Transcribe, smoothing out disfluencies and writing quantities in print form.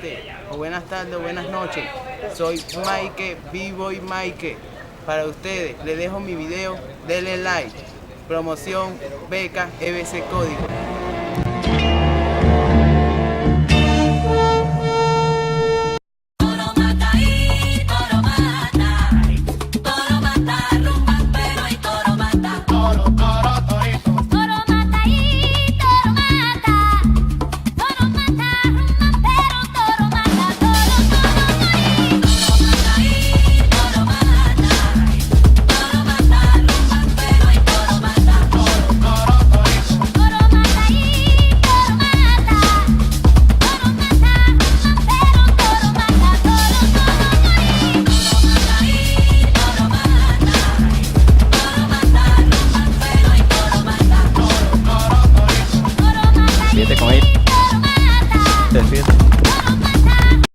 gente, o buenas tardes, o buenas noches. Soy Mike, B-Boy Mike. Para ustedes, les dejo mi video, denle like. Promoción, beca, EBC Código.